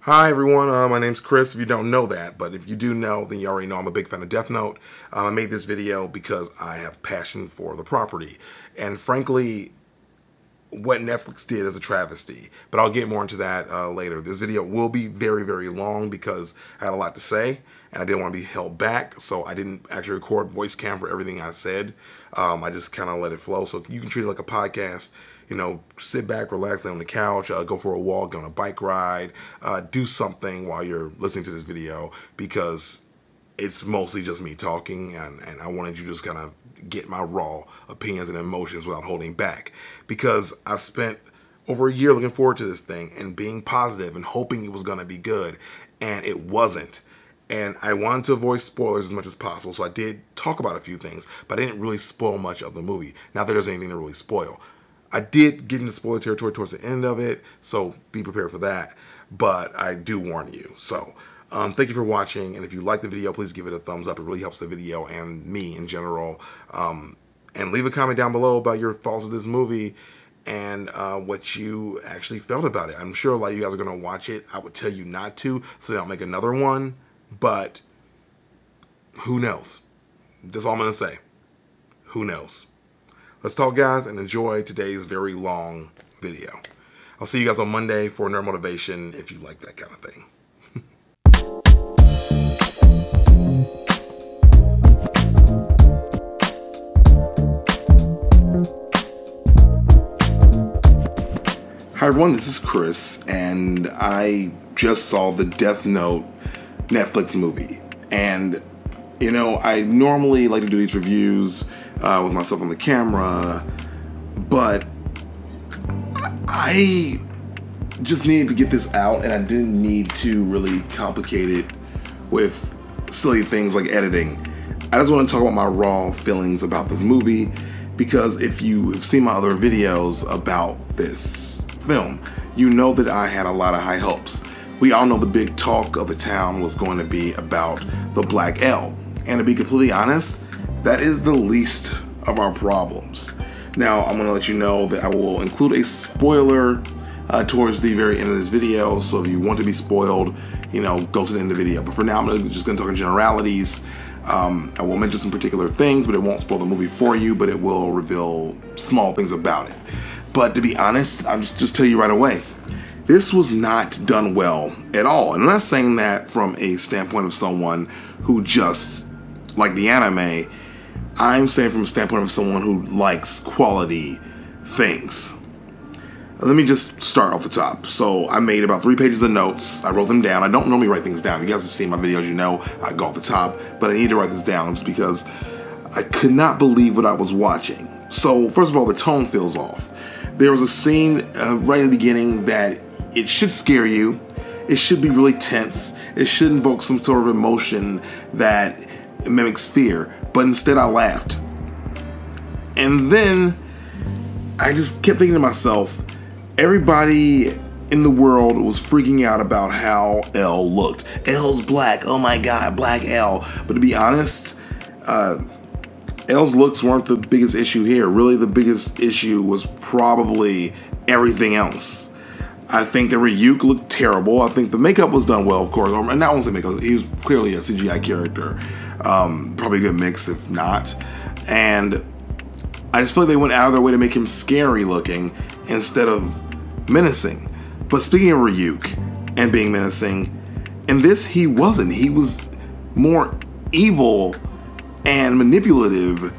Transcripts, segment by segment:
Hi everyone, my name's Chris, if you don't know that, but if you do know, then you already know I'm a big fan of Death Note. I made this video because I have passion for the property, and frankly, what Netflix did is a travesty, but I'll get more into that later. This video will be very, very long because I had a lot to say, and I didn't want to be held back, so I didn't actually record voice cam for everything I said. I just kind of let it flow, so you can treat it like a podcast. You know, sit back, relax, lay on the couch, go for a walk, go on a bike ride, do something while you're listening to this video, because it's mostly just me talking, and I wanted you to just kind of get my raw opinions and emotions without holding back, because I've spent over a year looking forward to this thing and being positive and hoping it was going to be good, and it wasn't. And I wanted to avoid spoilers as much as possible, so I did talk about a few things, but I didn't really spoil much of the movie. Not that there's anything to really spoil. I did get into spoiler territory towards the end of it, so be prepared for that, but I do warn you. So, thank you for watching, and if you like the video, please give it a thumbs up. It really helps the video and me in general. And leave a comment down below about your thoughts of this movie and what you actually felt about it. I'm sure a lot of you guys are going to watch it. I would tell you not to, so they don't make another one, but who knows? That's all I'm going to say. Who knows? Let's talk, guys, and enjoy today's very long video. I'll see you guys on Monday for Nerd Motivation if you like that kind of thing. Hi everyone, this is Chris, and I just saw the Death Note Netflix movie. And, you know, I normally like to do these reviews with myself on the camera, but I just needed to get this out, and I didn't need to really complicate it with silly things like editing. I just want to talk about my raw feelings about this movie, because if you have seen my other videos about this film, you know that I had a lot of high hopes. We all know the big talk of the town was going to be about the Black L, and to be completely honest, that is the least of our problems. Now, I'm going to let you know that I will include a spoiler towards the very end of this video, so if you want to be spoiled, you know, go to the end of the video. But for now, I'm just going to talk in generalities. I will mention some particular things, but it won't spoil the movie for you, but it will reveal small things about it. But to be honest, I'll just tell you right away, this was not done well at all. And I'm not saying that from a standpoint of someone who just like the anime. I'm saying from a standpoint of someone who likes quality things. Let me just start off the top. So I made about 3 pages of notes. I wrote them down. I don't normally write things down. You guys have seen my videos, you know I go off the top, but I need to write this down just because I could not believe what I was watching. So first of all, the tone feels off. There was a scene right in the beginning that it should scare you. It should be really tense. It should invoke some sort of emotion that mimics fear, but instead I laughed. And then I just kept thinking to myself, everybody in the world was freaking out about how L looked. L's black, oh my god, black L. But to be honest, L's looks weren't the biggest issue here. Really, the biggest issue was probably everything else. I think that Ryuk looked terrible. I think the makeup was done well, of course. And I won't say makeup, he was clearly a CGI character. Probably a good mix, if not. And I just feel like they went out of their way to make him scary looking instead of menacing. But speaking of Ryuk and being menacing, in this he wasn't. He was more evil and manipulative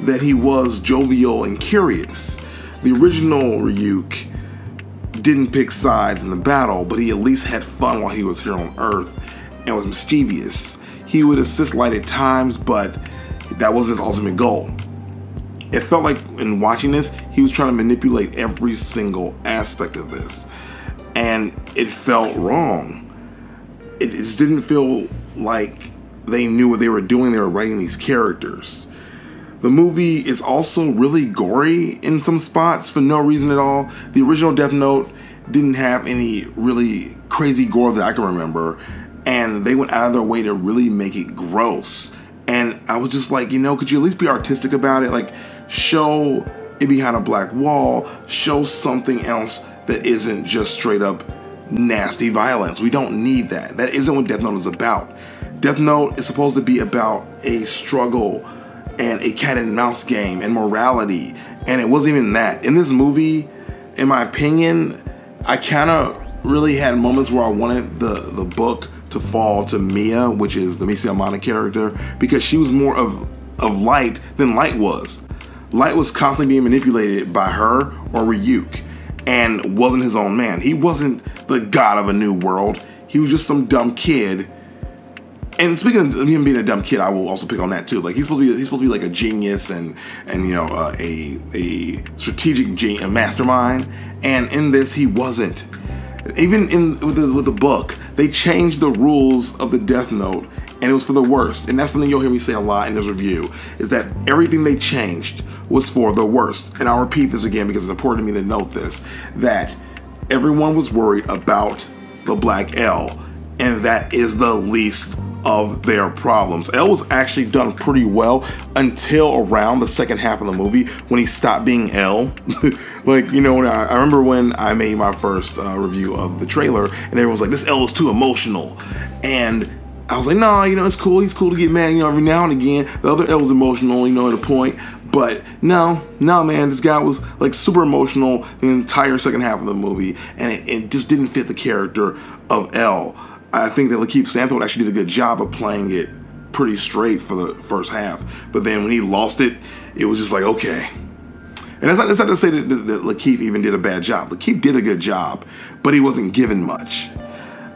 than he was jovial and curious. The original Ryuk didn't pick sides in the battle, but he at least had fun while he was here on Earth and was mischievous. He would assist Light at times, but that wasn't his ultimate goal. It felt like in watching this, he was trying to manipulate every single aspect of this, and it felt wrong. It just didn't feel like they knew what they were doing. They were writing these characters. The movie is also really gory in some spots for no reason at all. The original Death Note didn't have any really crazy gore that I can remember, and they went out of their way to really make it gross. And I was just like, you know, could you at least be artistic about it? Like, show it behind a black wall, show something else that isn't just straight up nasty violence. We don't need that. That isn't what Death Note is about. Death Note is supposed to be about a struggle and a cat and mouse game and morality, and it wasn't even that. In this movie, in my opinion, I kind of really had moments where I wanted the book to fall to Mia, which is the Misa character, because she was more of Light than Light was. Light was constantly being manipulated by her or Ryuk and wasn't his own man. He wasn't the god of a new world. He was just some dumb kid. And speaking of him being a dumb kid, I will also pick on that too. Like he's supposed to be like a genius and you know a strategic a mastermind. And in this, he wasn't. Even with the book, they changed the rules of the Death Note, and it was for the worst. And that's something you'll hear me say a lot in this review, is that everything they changed was for the worst. And I'll repeat this again because it's important to me to note this, that everyone was worried about the Black L, and that is the least of their problems. L was actually done pretty well until around the second half of the movie when he stopped being L. Like, you know, when I remember when I made my first review of the trailer, and everyone was like, this L is too emotional. And I was like, nah, you know, it's cool. He's cool to get mad, you know, every now and again. The other L was emotional, you know, at a point. But no, man, this guy was like super emotional the entire second half of the movie, and it just didn't fit the character of L. I think that Lakeith Stanfield actually did a good job of playing it pretty straight for the first half. But then when he lost it, it was just like, okay. And that's not to say that Lakeith even did a bad job. Lakeith did a good job, but he wasn't given much.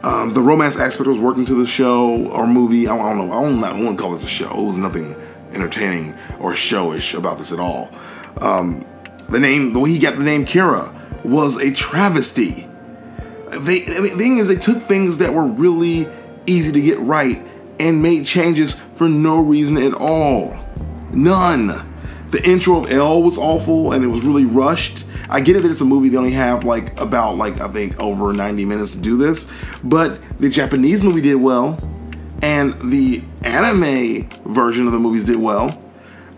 The romance aspect was working to the show or movie. I don't know. I wouldn't call this a show. It was nothing entertaining or showish about this at all. The way he got the name Kira was a travesty. The thing is, they took things that were really easy to get right and made changes for no reason at all. None. The intro of L was awful and it was really rushed. I get it that it's a movie, they only have I think over 90 minutes to do this, but the Japanese movie did well and the anime version of the movies did well.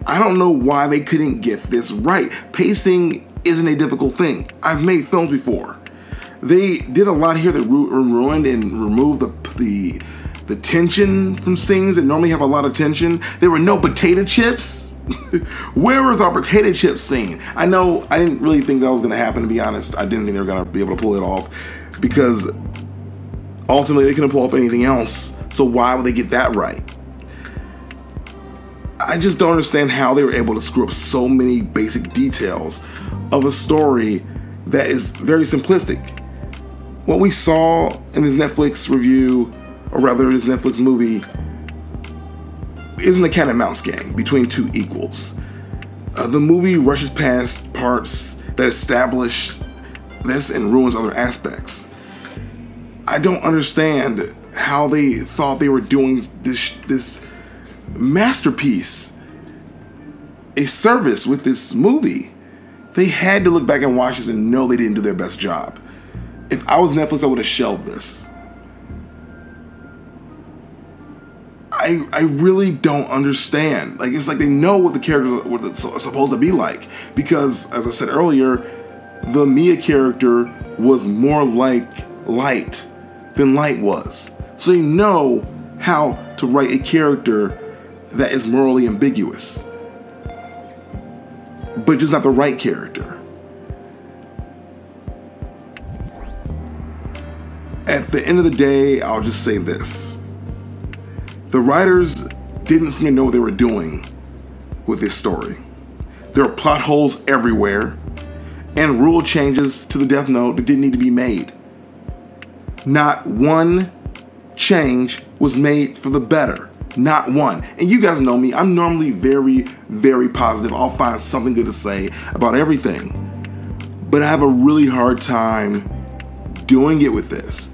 I don't know why they couldn't get this right. Pacing isn't a difficult thing. I've made films before. They did a lot here that ruined and removed the tension from scenes that normally have a lot of tension. There were no potato chips. Where was our potato chip scene? I know I didn't really think that was going to happen, to be honest. I didn't think they were going to be able to pull it off because ultimately they couldn't pull off anything else. So why would they get that right? I just don't understand how they were able to screw up so many basic details of a story that is very simplistic. What we saw in this Netflix review, or rather this Netflix movie, isn't a cat and mouse game between two equals. The movie rushes past parts that establish this and ruins other aspects. I don't understand how they thought they were doing this masterpiece a service with this movie. They had to look back and watch this and know they didn't do their best job. If I was Netflix, I would have shelved this. I really don't understand. Like, it's like they know what the characters are supposed to be like. Because, as I said earlier, the Mia character was more like Light than Light was. So you know how to write a character that is morally ambiguous. But just not the right character. At the end of the day, I'll just say this. The writers didn't seem to know what they were doing with this story. There are plot holes everywhere and rule changes to the Death Note that didn't need to be made. Not one change was made for the better. Not one. And you guys know me, I'm normally very, very positive. I'll find something good to say about everything. But I have a really hard time doing it with this.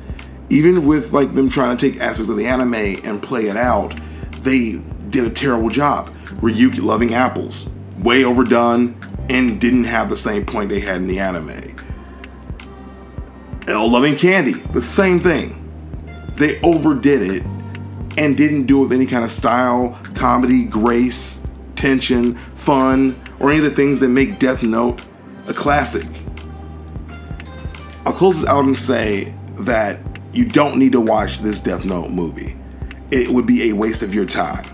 Even with like them trying to take aspects of the anime and play it out, they did a terrible job. Ryuk loving apples, way overdone, and didn't have the same point they had in the anime. L loving candy, the same thing. They overdid it and didn't do it with any kind of style, comedy, grace, tension, fun, or any of the things that make Death Note a classic. I'll close this out and say that you don't need to watch this Death Note movie. It would be a waste of your time.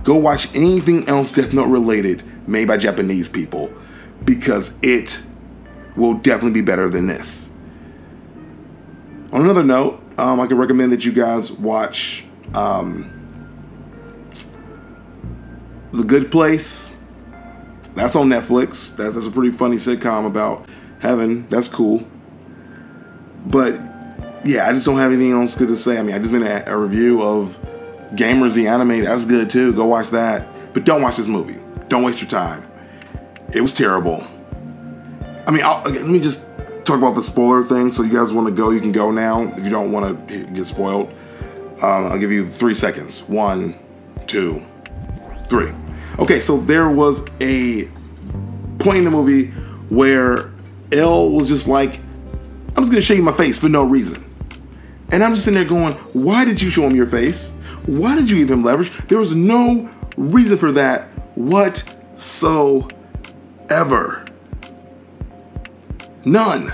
Go watch anything else Death Note related made by Japanese people, because it will definitely be better than this. On another note, I can recommend that you guys watch The Good Place. That's on Netflix. That's a pretty funny sitcom about heaven. That's cool. But yeah, I just don't have anything else good to say. I mean, I just made a review of Gamers the Anime. That's good too. Go watch that. But don't watch this movie. Don't waste your time. It was terrible. I mean, let me just talk about the spoiler thing. So you guys want to go, you can go now. If you don't want to get spoiled, I'll give you 3 seconds. 1, 2, 3. Okay, so there was a point in the movie where L was just like, I'm just going to show you my face for no reason. And I'm just sitting there going, why did you show him your face? Why did you give him leverage? There was no reason for that whatsoever. None.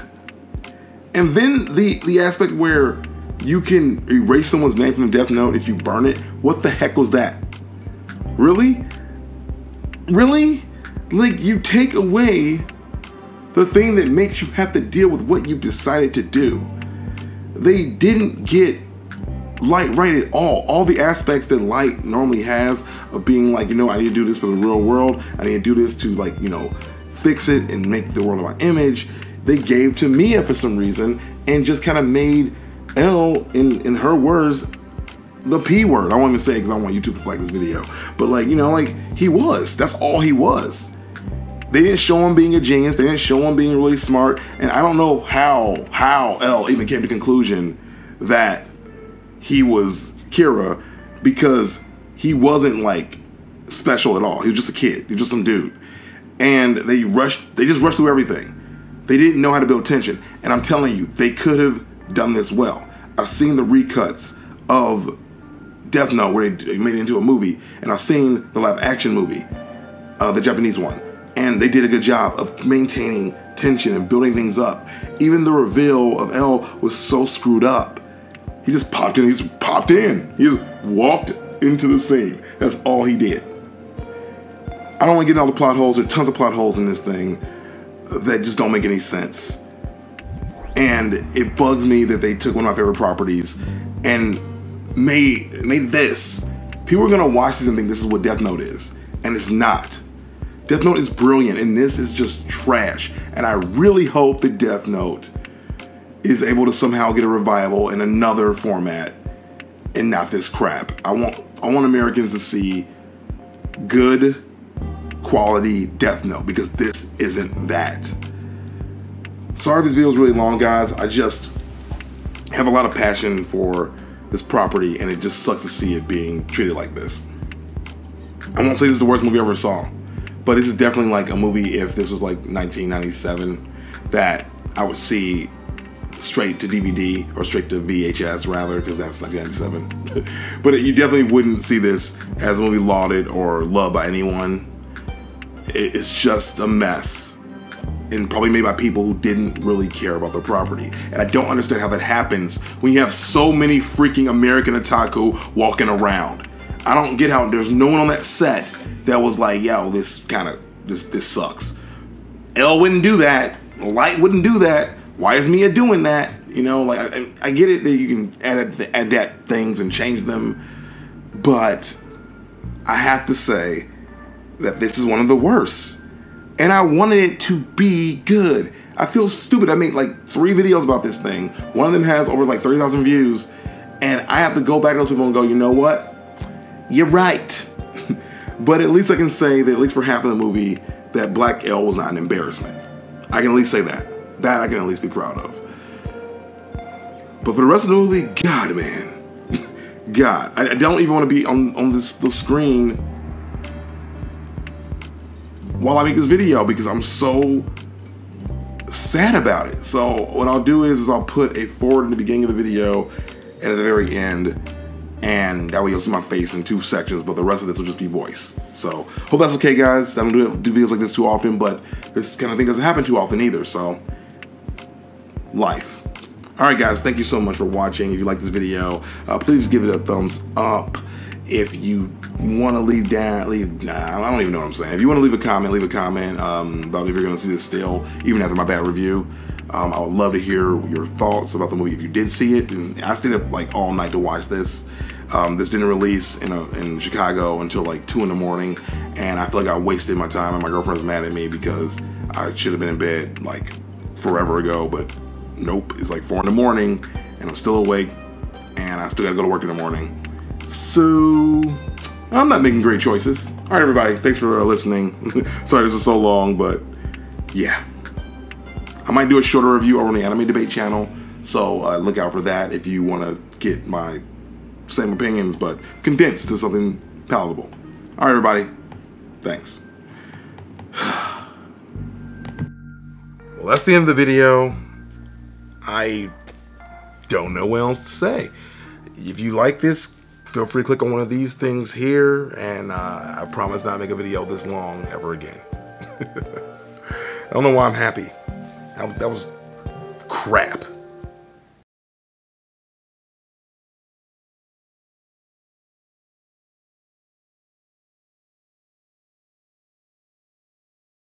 And then the aspect where you can erase someone's name from the Death Note if you burn it. What the heck was that? Really? Really? Like, you take away the thing that makes you have to deal with what you've decided to do. They didn't get Light right at all. All the aspects that Light normally has of being like, I need to do this for the real world. I need to do this to fix it and make the world my image. They gave to Mia for some reason and just kind of made L, in her words, the P word. I won't even say it because I don't want YouTube to flag this video. But he was. That's all he was. They didn't show him being a genius. They didn't show him being really smart. And I don't know how L even came to the conclusion that he was Kira, because he wasn't special at all. He was just a kid. He was just some dude. And they just rushed through everything. They didn't know how to build tension. And I'm telling you, they could have done this well. I've seen the recuts of Death Note where they made it into a movie, and I've seen the live action movie, the Japanese one. And they did a good job of maintaining tension and building things up. Even the reveal of L was so screwed up. He just popped in. He just popped in. He just walked into the scene. That's all he did. I don't want to get into all the plot holes. There are tons of plot holes in this thing that just don't make any sense. And it bugs me that they took one of my favorite properties and made this. People are going to watch this and think this is what Death Note is. And it's not. Death Note is brilliant, and this is just trash. And I really hope that Death Note is able to somehow get a revival in another format and not this crap. I want Americans to see good quality Death Note, because this isn't that. Sorry this video is really long, guys. I just have a lot of passion for this property, and it just sucks to see it being treated like this. I won't say this is the worst movie I ever saw, but this is definitely a movie, if this was 1997, that I would see straight to DVD, or straight to VHS rather, because that's 1997. But you definitely wouldn't see this as a movie lauded or loved by anyone. It's just a mess, and probably made by people who didn't really care about the property. And I don't understand how that happens when you have so many freaking American otaku walking around. I don't get how there's no one on that set that was like, yo, this sucks. L wouldn't do that. Light wouldn't do that. Why is Mia doing that? I get it that you can adapt things and change them, but I have to say that this is one of the worst. And I wanted it to be good. I feel stupid. I made 3 videos about this thing. One of them has over 30,000 views, and I have to go back to those people and go, you know what? You're right. But at least I can say that, at least for half of the movie, that Black L was not an embarrassment. I can at least say that. That I can at least be proud of. But for the rest of the movie, God, man. God. I don't even want to be on the screen while I make this video, because I'm so sad about it. So what I'll do is I'll put a forward in the beginning of the video and at the very end, and that way you'll see my face in 2 sections, but the rest of this will just be voice. So hope that's okay, guys. I don't do videos like this too often, but this kind of thing doesn't happen too often either, so life. Alright guys, thank you so much for watching. If you like this video, please give it a thumbs up. If you want to I don't even know what I'm saying. If you want to leave a comment about if you're going to see this still, even after my bad review. I would love to hear your thoughts about the movie if you did see it. And I stayed up like all night to watch this. This didn't release in Chicago until like 2 in the morning, and I feel like I wasted my time, and my girlfriend's mad at me because I should have been in bed like forever ago, but nope, it's like 4 in the morning and I'm still awake and I still gotta go to work in the morning. So I'm not making great choices. All right, everybody, thanks for listening. Sorry this is so long, but yeah. I might do a shorter review over on the Anime Debate channel, so look out for that if you want to get my same opinions, but condensed to something palatable. All right, everybody, thanks. Well, that's the end of the video. I don't know what else to say. If you like this, feel free to click on one of these things here, and I promise not to make a video this long ever again. I don't know why I'm happy. That was crap.